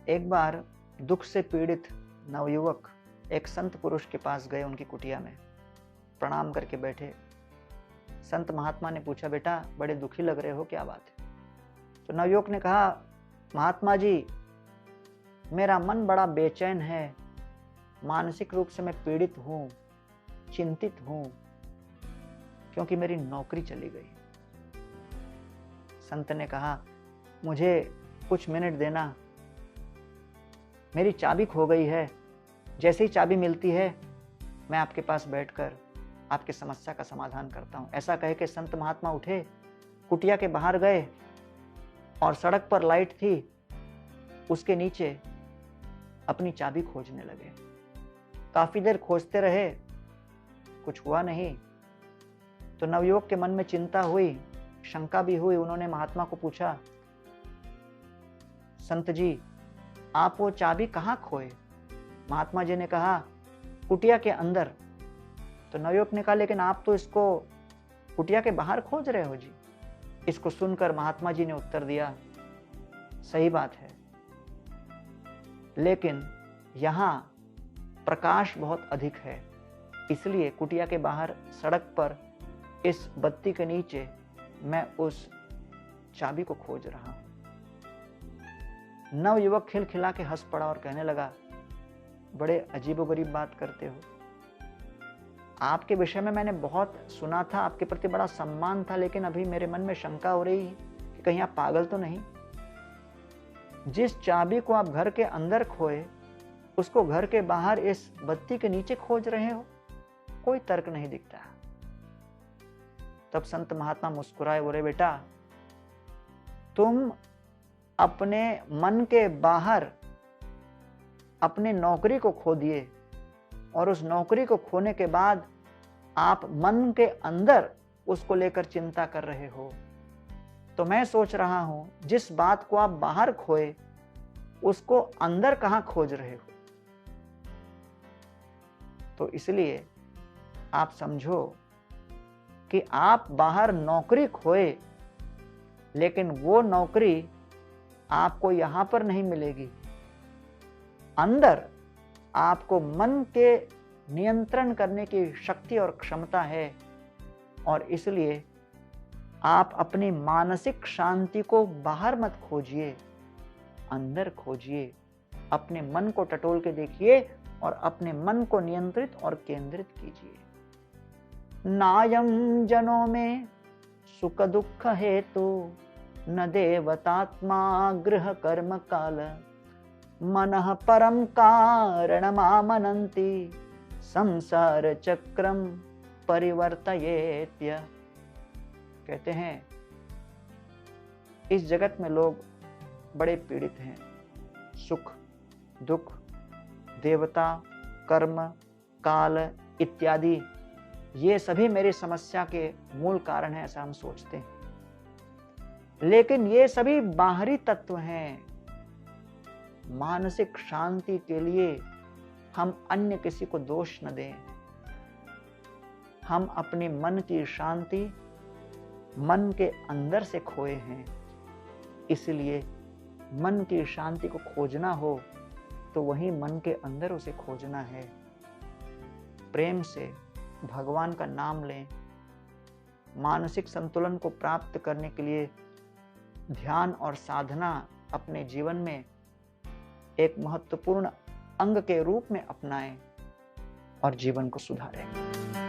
एक बार दुख से पीड़ित नवयुवक एक संत पुरुष के पास गए, उनकी कुटिया में प्रणाम करके बैठे। संत महात्मा ने पूछा, बेटा बड़े दुखी लग रहे हो, क्या बात है? तो नवयुवक ने कहा, महात्मा जी मेरा मन बड़ा बेचैन है, मानसिक रूप से मैं पीड़ित हूँ, चिंतित हूँ, क्योंकि मेरी नौकरी चली गई। संत ने कहा, मुझे कुछ मिनट देना, मेरी चाबी खो गई है, जैसे ही चाबी मिलती है मैं आपके पास बैठकर आपकी समस्या का समाधान करता हूँ। ऐसा कह के संत महात्मा उठे, कुटिया के बाहर गए और सड़क पर लाइट थी, उसके नीचे अपनी चाबी खोजने लगे। काफी देर खोजते रहे, कुछ हुआ नहीं। तो नवयुवक के मन में चिंता हुई, शंका भी हुई। उन्होंने महात्मा को पूछा, संत जी आप वो चाबी कहाँ खोए? महात्मा जी ने कहा, कुटिया के अंदर। तो नवयुवक ने कहा, लेकिन आप तो इसको कुटिया के बाहर खोज रहे हो जी। इसको सुनकर महात्मा जी ने उत्तर दिया, सही बात है, लेकिन यहाँ प्रकाश बहुत अधिक है, इसलिए कुटिया के बाहर सड़क पर इस बत्ती के नीचे मैं उस चाबी को खोज रहा हूं। नवयुवक खिलखिला के हंस पड़ा और कहने लगा, बड़े अजीबोगरीब बात करते हो। आपके विषय में मैंने बहुत सुना था, आपके प्रति बड़ा सम्मान था, लेकिन अभी मेरे मन में शंका हो रही है कि कहीं आप पागल तो नहीं। जिस चाबी को आप घर के अंदर खोए, उसको घर के बाहर इस बत्ती के नीचे खोज रहे हो, कोई तर्क नहीं दिखता। तब संत महात्मा मुस्कुराए, बोले, बेटा तुम अपने मन के बाहर अपनी नौकरी को खो दिए, और उस नौकरी को खोने के बाद आप मन के अंदर उसको लेकर चिंता कर रहे हो। तो मैं सोच रहा हूं, जिस बात को आप बाहर खोए उसको अंदर कहां खोज रहे हो। तो इसलिए आप समझो कि आप बाहर नौकरी खोए, लेकिन वो नौकरी आपको यहां पर नहीं मिलेगी। अंदर आपको मन के नियंत्रण करने की शक्ति और क्षमता है, और इसलिए आप अपनी मानसिक शांति को बाहर मत खोजिए, अंदर खोजिए। अपने मन को टटोल के देखिए और अपने मन को नियंत्रित और केंद्रित कीजिए। नायम जनों में सुख दुख हेतु, न देवतात्मा गृह कर्म काल, मनः परम कारणमामनन्ति, संसार चक्रम परिवर्तयेत्य। कहते हैं इस जगत में लोग बड़े पीड़ित हैं। सुख दुख, देवता, कर्म, काल इत्यादि, ये सभी मेरी समस्या के मूल कारण हैं, ऐसा हम सोचते हैं। लेकिन ये सभी बाहरी तत्व हैं। मानसिक शांति के लिए हम अन्य किसी को दोष न दें। हम अपने मन की शांति मन के अंदर से खोए हैं। इसलिए मन की शांति को खोजना हो तो वहीं मन के अंदर उसे खोजना है। प्रेम से भगवान का नाम लें। मानसिक संतुलन को प्राप्त करने के लिए ध्यान और साधना अपने जीवन में एक महत्वपूर्ण अंग के रूप में अपनाएं और जीवन को सुधारें।